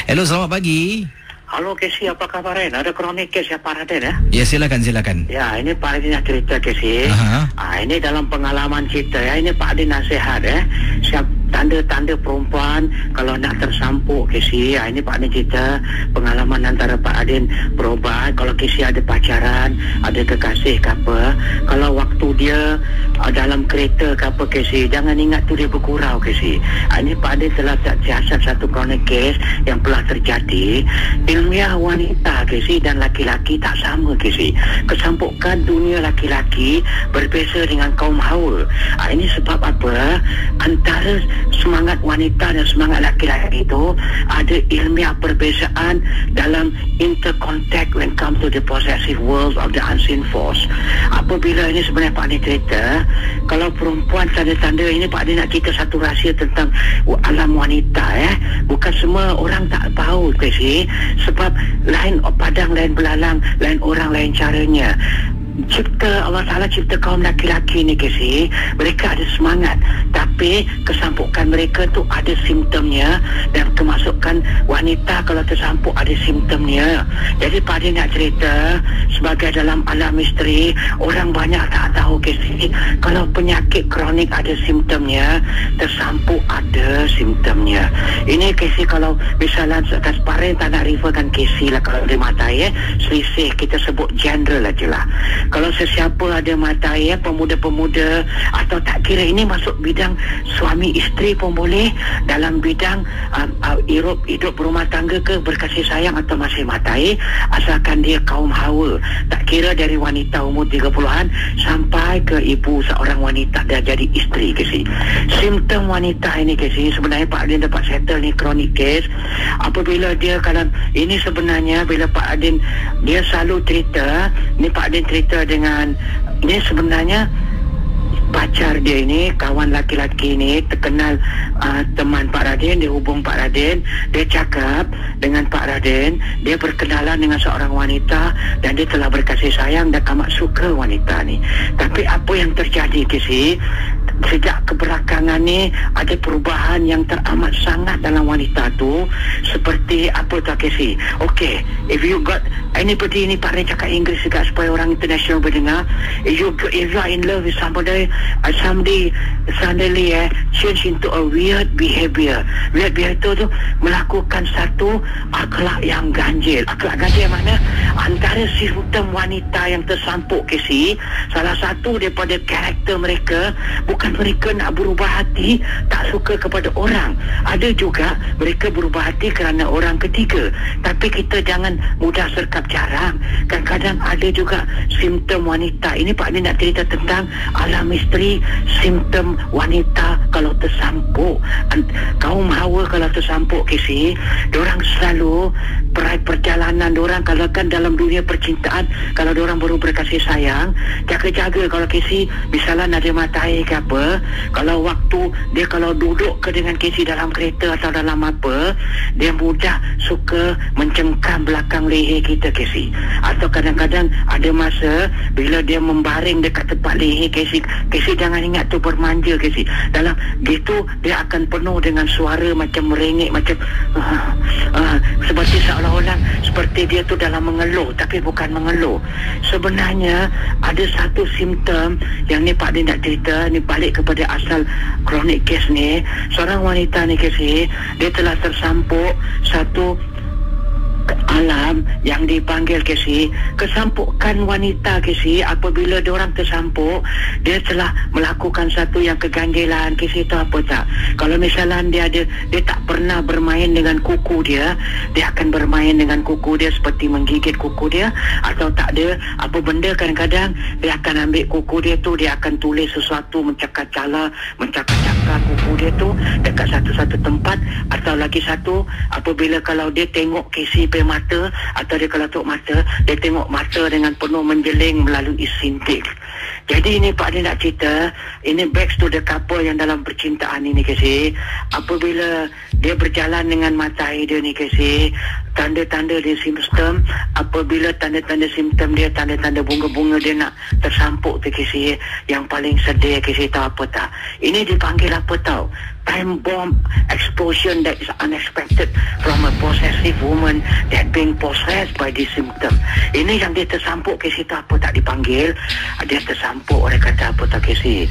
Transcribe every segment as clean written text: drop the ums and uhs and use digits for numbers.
Hello, selamat pagi. Halo Casey, apa kabar Ren? Ada kronik kes ya Pak Raden ya? Ya, silakan. Ya, ini Pak Raden nak cerita Casey. Ini dalam pengalaman kita ya. Ini Pak Raden nasihat ya. Siap tanda-tanda perempuan kalau nak tersampuk Casey. Ini Pak Raden cerita pengalaman antara Pak Raden berobat. Kalau Casey ada pacaran, ada kekasih ke apa, kalau waktu dia dalam kereta ke apa Casey, jangan ingat tu dia bergurau Casey. Ini Pak Raden telah siasat satu kronik kes yang telah terjadi. Ilmiah wanita Casey dan laki-laki tak sama Casey. Kesampukan dunia laki-laki berbeza dengan kaum hawa. Ini sebab apa? Antara semangat wanita dan semangat laki-laki itu ada ilmiah perbezaan dalam intercontact when come to the possessive world of the unseen force. Apabila ini sebenarnya Pak Adi cerita, kalau perempuan tanda-tanda ini Pak Adi nak cerita satu rahsia tentang alam wanita ya. Bukan semua orang tak tahu Casey. Sebab lain padang, lain belalang, lain orang, lain caranya. Allah Ta'ala cipta kaum laki-laki ni Casey, mereka ada semangat, tapi kesampukan mereka tu ada simptomnya, dan kemasukan wanita kalau tersampuk ada simptomnya. Jadi Pak Adi nak cerita sebagai dalam alam misteri, orang banyak tak tahu Casey, kalau penyakit kronik ada simptomnya, tersampuk ada simptomnya. Ini Casey kalau misalnya transparan tak nak referkan Casey lah kalau ada mata ya, selisih kita sebut general aja lah. Kalau sesiapa ada mata ya, pemuda-pemuda atau tak kira ini masuk bidang suami isteri pun boleh, dalam bidang hidup berumah tangga ke, berkasih sayang atau masih matai, asalkan dia kaum hawa, tak kira dari wanita umur 30-an sampai ke ibu seorang wanita dah jadi isteri Casey. Simptom wanita ini Casey, sebenarnya Pak Adin dapat settle ni chronic case apabila dia kalau ini sebenarnya bila Pak Adin dia selalu cerita, ni Pak Adin cerita dengan ini sebenarnya pacar dia ini, kawan laki-laki ini terkenal teman Pak Raden, dia hubung Pak Raden, dia cakap dengan Pak Raden, dia berkenalan dengan seorang wanita dan dia telah berkasih sayang dan amat suka wanita ni. Tapi apa yang terjadi Casey, sejak kebelakangan ni ada perubahan yang teramat sangat dalam wanita tu. Seperti apa tu Casey? Okay, if you got anybody, ni Pak Raden cakap Inggeris juga supaya orang international berdengar. If you are in love with somebody suddenly change into a weird behavior. Weird behavior tu melakukan satu akhlak yang ganjil. Akhlak ganjil mana? Antara simptom wanita yang tersampuk Casey, salah satu daripada karakter mereka, bukan mereka nak berubah hati, tak suka kepada orang. Ada juga mereka berubah hati kerana orang ketiga. Tapi kita jangan mudah serkap jarang. Kadang-kadang ada juga simptom wanita. Ini Pak Ni nak cerita tentang alam misteri simptom wanita kalau tersampuk. Kaum hawa kalau tersampuk Casey, diorang selalu perjalanan diorang kalau kan dalam dunia percintaan, kalau diorang baru berkasih sayang, jaga-jaga kalau Casey misalnya ada mata air ke apa, kalau waktu dia kalau duduk ke dengan Casey dalam kereta atau dalam apa, dia mudah suka mencengkam belakang leher kita Casey. Atau kadang-kadang ada masa bila dia membaring dekat tempat leher Casey jangan ingat tu bermanja Casey. Dalam gitu dia akan penuh dengan suara macam merengek, macam seperti seolah-olah seperti dia tu dalam mengeluh, tapi bukan mengeluh. Sebenarnya ada satu simptom yang ni Pak Din nak cerita, ni balik kepada asal chronic case ni. Seorang wanita ni Casey, dia telah tersampuk satu alam yang dipanggil Casey, kesampukan wanita Casey. Apabila diorang tersampuk, dia telah melakukan satu yang keganjilan Casey. Tahu apa tak? Kalau misalnya dia tak pernah bermain dengan kuku dia akan bermain dengan kuku dia seperti menggigit kuku dia, atau tak ada apa benda, kadang-kadang dia akan ambil kuku dia tu, dia akan tulis sesuatu, mencakar-cakar kuku dia tu dekat satu-satu tempat. Atau lagi satu, apabila kalau dia tengok Casey mata, atau dia kalau tutup mata, dia tengok mata dengan penuh menjeling melalui sintik. Jadi ini Pak dia nak cerita, ini back to the couple yang dalam percintaan ini Casey. Apabila dia berjalan dengan mata air dia ni Casey, tanda-tanda dia simptom, apabila tanda-tanda simptom dia, tanda-tanda bunga-bunga dia nak tersampuk tu Casey, yang paling sedih Casey tahu apa tak? Ini dipanggil apa tahu? Time bomb explosion that is unexpected from a possessive person that being possessed by this symptom. Ini yang dia tersampuk ke situ apa tak dipanggil, dia tersampuk orang kata apa tak ke si,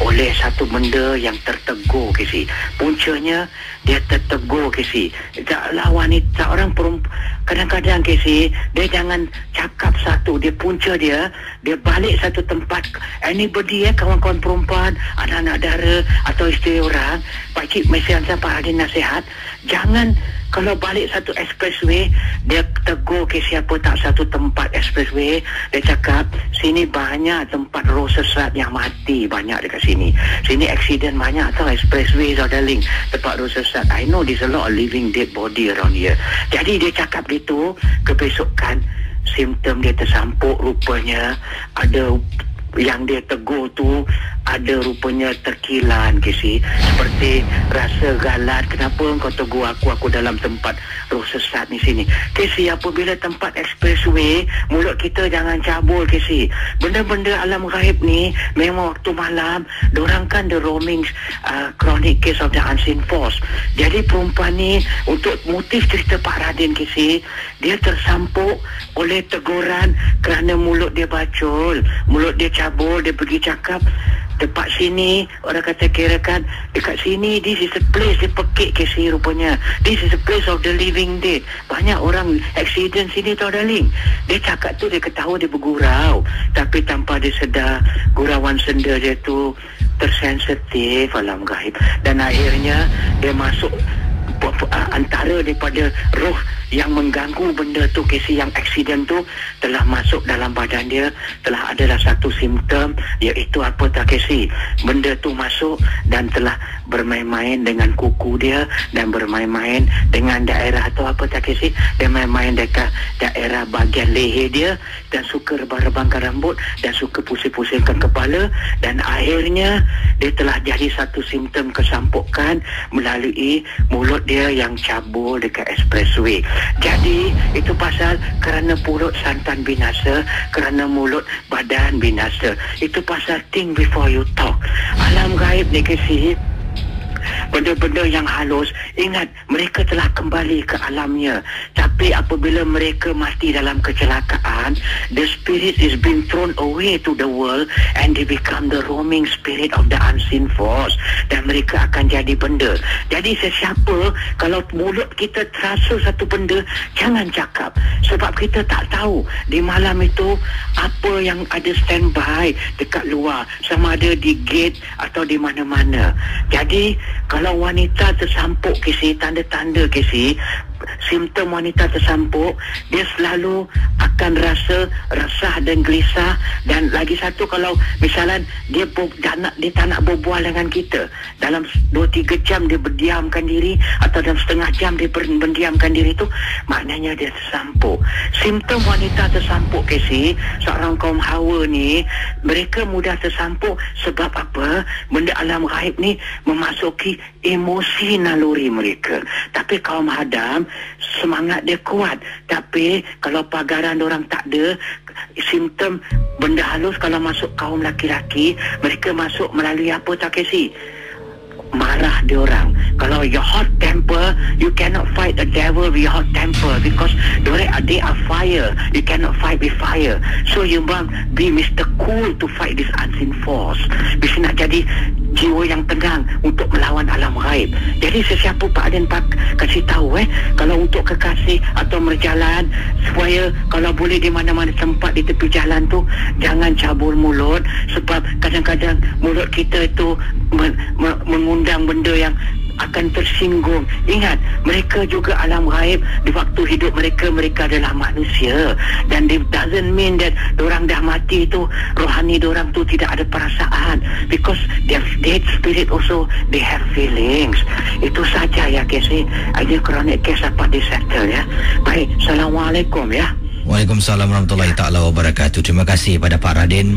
oleh satu benda yang tertegur ke si. Puncanya dia tertegur ke si. Taklah wanita orang perempuan kadang-kadang ke si, dia jangan cakap satu, dia punca dia balik satu tempat. Anybody kawan-kawan perempuan, anak-anak dara atau isteri orang, pakcik mesti hantar Pak Radin nasihat, jangan kalau balik satu expressway, dia tegur ke siapa tak satu tempat expressway, dia cakap sini banyak tempat roh sesat yang mati, banyak dekat sini. Sini accident banyak tau, expressway tau darling, tempat roh sesat. I know there's a lot of living dead body around here. Jadi dia cakap gitu, kebesokan simptom dia tersampuk, rupanya ada yang dia tegur tu ada rupanya terkilan ke si, seperti rasa galat, kenapa engkau tegur aku dalam tempat roh sesat ni sini ke si. Apabila tempat expressway, mulut kita jangan cabul ke si. Benda-benda alam gaib ni memang waktu malam dorang kan the roaming chronic case of the unseen force. Jadi perempuan ni untuk motif cerita Pak Radin ke si, dia tersampuk oleh teguran kerana mulut dia bacul, mulut dia cabul, dia pergi cakap tempat sini, orang kata kirakan dekat sini, this is a place, dia pekik ke si rupanya, this is a place of the living dead, banyak orang accident sini tau darling. Dia cakap tu, dia ketawa, dia bergurau, tapi tanpa dia sedar gurauan senda dia tu tersensitif alam gaib, dan akhirnya dia masuk antara daripada roh yang mengganggu benda tu ke si, yang accident tu telah masuk dalam badan dia, telah adalah satu simptom, iaitu apa tak ke si, benda tu masuk dan telah bermain-main dengan kuku dia dan bermain-main dengan daerah atau apa tak ke si, dia main-main dekat daerah bahagian leher dia dan suka rebah-rebahkan rambut dan suka pusing-pusingkan kepala, dan akhirnya dia telah jadi satu simptom kesampukan melalui mulut dia yang cabul dekat expressway. Jadi itu pasal kerana mulut santan binasa, kerana mulut badan binasa. Itu pasal think before you talk. Alam gaib ni kasi, benda-benda yang halus, ingat mereka telah kembali ke alamnya, tapi apabila mereka mati dalam kecelakaan, the spirit is being thrown away to the world and they become the roaming spirit of the unseen force, dan mereka akan jadi benda. Jadi sesiapa, kalau mulut kita terasa satu benda, jangan cakap, sebab kita tak tahu di malam itu apa yang ada standby dekat luar, sama ada di gate atau di mana-mana. Jadi kalau wanita tersampuk ke si, tanda-tanda ke si, simptom wanita tersampuk, dia selalu akan rasa resah dan gelisah, dan lagi satu, kalau misalnya dia tak nak berbual dengan kita, dalam 2-3 jam dia berdiamkan diri, atau dalam setengah jam dia berdiamkan diri, tu maknanya dia tersampuk. Simptom wanita tersampuk ke si, seorang kaum Hawa ni, mereka mudah tersampuk sebab apa? Benda alam gaib ni memasuki emosi naluri mereka. Tapi kaum Adam semangat dia kuat, tapi kalau pagaran orang tak ada, simptom benda halus kalau masuk kaum laki-laki, mereka masuk melalui apa tak kasi? Marah dia orang. Kalau your hot temper, you cannot fight the devil with your hot temper, because they are fire. You cannot fight with fire. So you must be Mr. Cool to fight this unseen force. Bisa nak jadi jiwa yang tenang untuk melawan alam gaib. Jadi sesiapa Pak Adin kasih tahu kalau untuk kekasih atau berjalan, supaya kalau boleh di mana-mana tempat di tepi jalan tu jangan cabul mulut, sebab kadang-kadang mulut kita itu mengundang benda yang akan tersinggung. Ingat, mereka juga alam gaib. Di waktu hidup mereka adalah manusia, dan it doesn't mean that dorang dah mati tu rohani dorang tu tidak ada perasaan, because their dead spirit also they have feelings. Itu saja ya Kesi. Ada kronik kes dapat disettle ya. Baik, Assalamualaikum ya. Waalaikumsalam warahmatullahi taala wabarakatuh. Terima kasih pada Pak Radin.